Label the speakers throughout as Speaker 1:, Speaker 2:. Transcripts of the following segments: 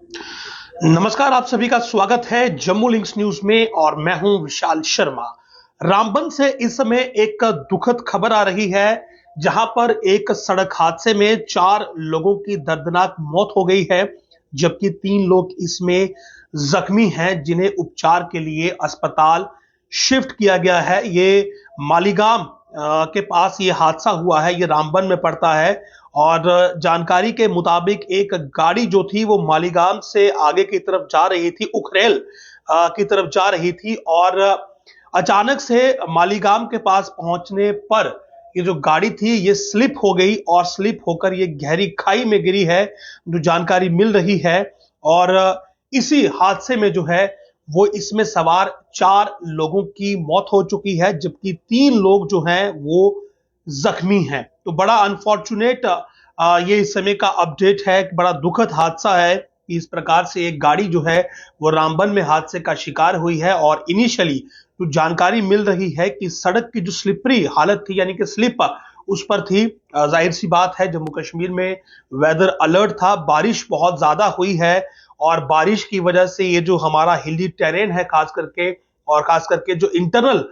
Speaker 1: नमस्कार, आप सभी का स्वागत है जम्मू लिंक्स न्यूज में और मैं हूं विशाल शर्मा। रामबन से इस समय एक दुखद खबर आ रही है, जहां पर एक सड़क हादसे में 4 लोगों की दर्दनाक मौत हो गई है, जबकि 3 लोग इसमें जख्मी हैं, जिन्हें उपचार के लिए अस्पताल शिफ्ट किया गया है। ये मालीगाम के पास ये हादसा हुआ है, ये रामबन में पड़ता है। और जानकारी के मुताबिक एक गाड़ी जो थी वो मालीगाम से आगे की तरफ जा रही थी, उखरेल की तरफ जा रही थी, और अचानक से मालीगाम के पास पहुंचने पर ये जो गाड़ी थी ये स्लिप हो गई और स्लिप होकर ये गहरी खाई में गिरी है, जो जानकारी मिल रही है। और इसी हादसे में जो है वो इसमें सवार 4 लोगों की मौत हो चुकी है, जबकि 3 लोग जो हैं वो जख्मी हैं। तो बड़ा अनफॉर्चुनेट ये इस समय का अपडेट है, बड़ा दुखद हादसा है। इस प्रकार से एक गाड़ी जो है वो रामबन में हादसे का शिकार हुई है, और इनिशियली जो जानकारी मिल रही है कि सड़क की जो स्लिपरी हालत थी, यानी कि स्लिप उस पर थी। जाहिर सी बात है, जम्मू कश्मीर में वेदर अलर्ट था, बारिश बहुत ज्यादा हुई है, और बारिश की वजह से ये जो हमारा हिली टेरेन है खास करके जो इंटरनल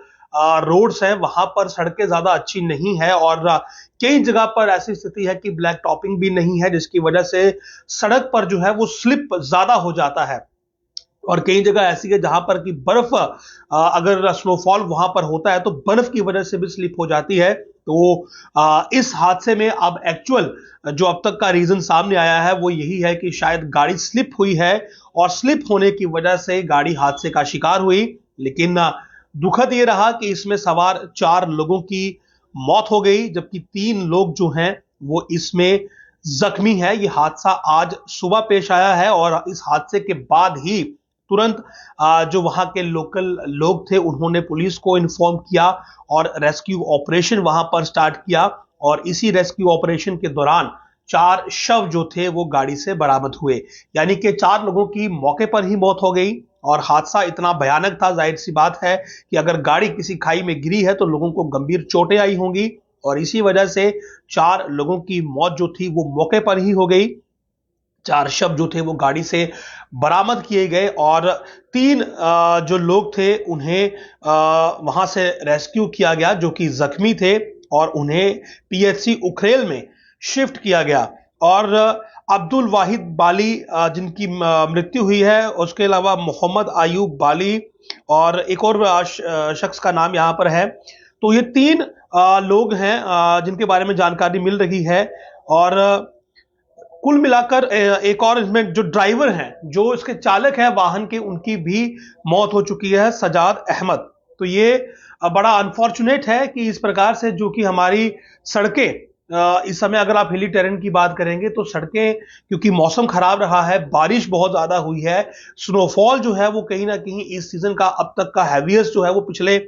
Speaker 1: रोड्स हैं वहां पर सड़कें ज्यादा अच्छी नहीं है, और कई जगह पर ऐसी स्थिति है कि ब्लैक टॉपिंग भी नहीं है, जिसकी वजह से सड़क पर जो है वो स्लिप ज्यादा हो जाता है। और कई जगह ऐसी है जहां पर कि बर्फ अगर स्नोफॉल वहां पर होता है तो बर्फ की वजह से भी स्लिप हो जाती है। तो इस हादसे में अब एक्चुअल जो अब तक का रीजन सामने आया है वो यही है कि शायद गाड़ी स्लिप हुई है, और स्लिप होने की वजह से गाड़ी हादसे का शिकार हुई। लेकिन दुखद ये रहा कि इसमें सवार 4 लोगों की मौत हो गई, जबकि 3 लोग जो हैं वो इसमें जख्मी है। ये हादसा आज सुबह पेश आया है, और इस हादसे के बाद ही तुरंत जो वहां के लोकल लोग थे उन्होंने पुलिस को इन्फॉर्म किया और रेस्क्यू ऑपरेशन वहां पर स्टार्ट किया। और इसी रेस्क्यू ऑपरेशन के दौरान 4 शव जो थे वो गाड़ी से बरामद हुए, यानी कि 4 लोगों की मौके पर ही मौत हो गई। और हादसा इतना भयानक था, जाहिर सी बात है कि अगर गाड़ी किसी खाई में गिरी है तो लोगों को गंभीर चोटें आई होंगी, और इसी वजह से 4 लोगों की मौत जो थी वो मौके पर ही हो गई। 4 शव जो थे वो गाड़ी से बरामद किए गए, और 3 जो लोग थे उन्हें वहां से रेस्क्यू किया गया, जो कि जख्मी थे, और उन्हें पीएचसी उखरेल में शिफ्ट किया गया। और अब्दुल वाहिद बाली जिनकी मृत्यु हुई है, उसके अलावा मोहम्मद आयूब बाली और एक और शख्स का नाम यहां पर है। तो ये 3 लोग हैं जिनके बारे में जानकारी मिल रही है। और कुल मिलाकर एक और इसमें जो ड्राइवर हैं, जो इसके चालक हैं वाहन के, उनकी भी मौत हो चुकी है, सजाद अहमद। तो ये बड़ा अनफॉर्चुनेट है कि इस प्रकार से जो कि हमारी सड़कें इस समय, अगर आप हिली टेरेन की बात करेंगे तो सड़कें, क्योंकि मौसम खराब रहा है, बारिश बहुत ज्यादा हुई है, स्नोफॉल जो है वो कहीं ना कहीं इस सीजन का अब तक का हैवीएस्ट जो है वो पिछले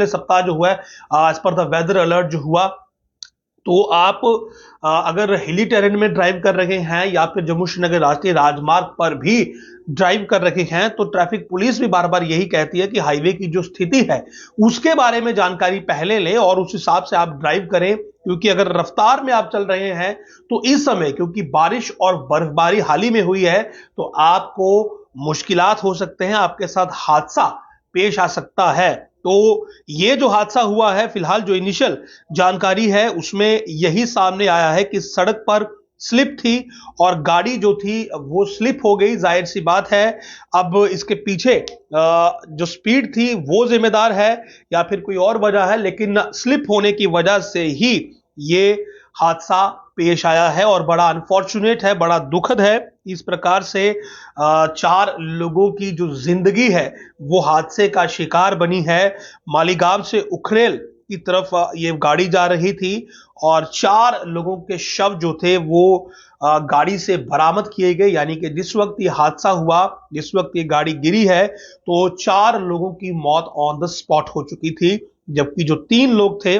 Speaker 1: सप्ताह जो हुआ है, as per the weather alert जो हुआ। तो आप अगर हिली टेरेन में ड्राइव कर रहे हैं या फिर जम्मू श्रीनगर राष्ट्रीय राजमार्ग पर भी ड्राइव कर रहे हैं, तो ट्रैफिक पुलिस भी बार बार यही कहती है कि हाईवे की जो स्थिति है उसके बारे में जानकारी पहले लें और उस हिसाब से आप ड्राइव करें। क्योंकि अगर रफ्तार में आप चल रहे हैं तो इस समय, क्योंकि बारिश और बर्फबारी हाल ही में हुई है, तो आपको मुश्किलात हो सकते हैं, आपके साथ हादसा पेश आ सकता है। तो ये जो हादसा हुआ है, फिलहाल जो इनिशियल जानकारी है उसमें यही सामने आया है कि सड़क पर स्लिप थी और गाड़ी जो थी वो स्लिप हो गई। जाहिर सी बात है, अब इसके पीछे जो स्पीड थी वो जिम्मेदार है या फिर कोई और वजह है, लेकिन स्लिप होने की वजह से ही ये हादसा पेश आया है, और बड़ा अनफॉर्चुनेट है, बड़ा दुखद है। इस प्रकार से 4 लोगों की जो जिंदगी है वो हादसे का शिकार बनी है। मालीगाम से उखरेल की तरफ ये गाड़ी जा रही थी, और 4 लोगों के शव जो थे वो गाड़ी से बरामद किए गए, यानी कि जिस वक्त ये हादसा हुआ, जिस वक्त ये गाड़ी गिरी है, तो 4 लोगों की मौत ऑन द स्पॉट हो चुकी थी, जबकि जो 3 लोग थे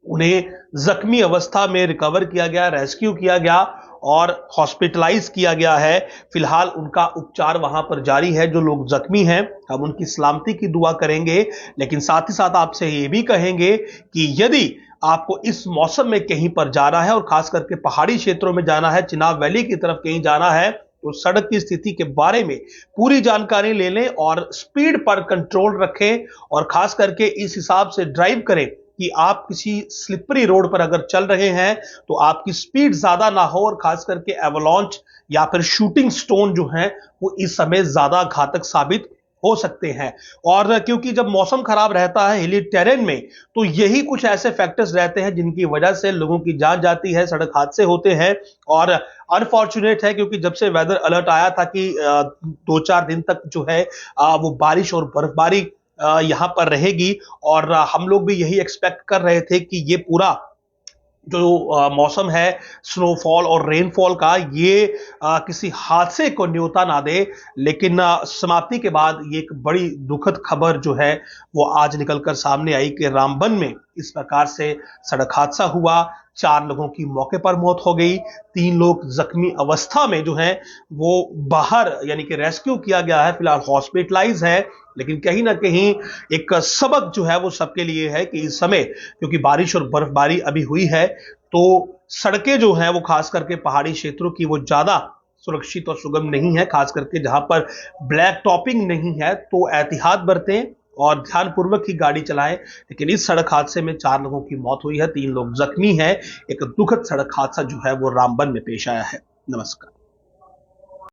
Speaker 1: उन्हें जख्मी अवस्था में रिकवर किया गया, रेस्क्यू किया गया और हॉस्पिटलाइज किया गया है। फिलहाल उनका उपचार वहां पर जारी है। जो लोग जख्मी हैं, हम उनकी सलामती की दुआ करेंगे, लेकिन साथ ही साथ आपसे ये भी कहेंगे कि यदि आपको इस मौसम में कहीं पर जाना है और खास करके पहाड़ी क्षेत्रों में जाना है, चिनाब वैली की तरफ कहीं जाना है, तो सड़क की स्थिति के बारे में पूरी जानकारी ले लें और स्पीड पर कंट्रोल रखें और खास करके इस हिसाब से ड्राइव करें कि आप किसी स्लिपरी रोड पर अगर चल रहे हैं तो आपकी स्पीड ज्यादा ना हो और खास करके एवलांच या फिर शूटिंग स्टोन जो है वो इस समय ज्यादा घातक साबित हो सकते हैं। और क्योंकि जब मौसम खराब रहता है हिली टेरेन में, तो यही कुछ ऐसे फैक्टर्स रहते हैं जिनकी वजह से लोगों की जान जाती है, सड़क हादसे होते हैं। और अनफॉर्चुनेट है क्योंकि जब से वेदर अलर्ट आया था कि 2-4 दिन तक जो है वो बारिश और बर्फबारी यहां पर रहेगी, और हम लोग भी यही एक्सपेक्ट कर रहे थे कि ये पूरा जो मौसम है स्नोफॉल और रेनफॉल का, ये किसी हादसे को न्योता ना दे। लेकिन समाप्ति के बाद ये एक बड़ी दुखद खबर जो है वो आज निकलकर सामने आई कि रामबन में इस प्रकार से सड़क हादसा हुआ। 4 लोगों की मौके पर मौत हो गई, 3 लोग जख्मी अवस्था में जो है वो बाहर यानी कि रेस्क्यू किया गया है, फिलहाल हॉस्पिटलाइज है। लेकिन कहीं ना कहीं एक सबक जो है वो सबके लिए है कि इस समय क्योंकि बारिश और बर्फबारी अभी हुई है, तो सड़कें जो हैं वो खास करके पहाड़ी क्षेत्रों की वो ज्यादा सुरक्षित और सुगम नहीं है, खास करके जहां पर ब्लैक टॉपिंग नहीं है। तो एहतियात बरतें और ध्यानपूर्वक ही गाड़ी चलाएं। लेकिन इस सड़क हादसे में 4 लोगों की मौत हुई है, 3 लोग जख्मी हैं। एक दुखद सड़क हादसा जो है वो रामबन में पेश आया है। नमस्कार।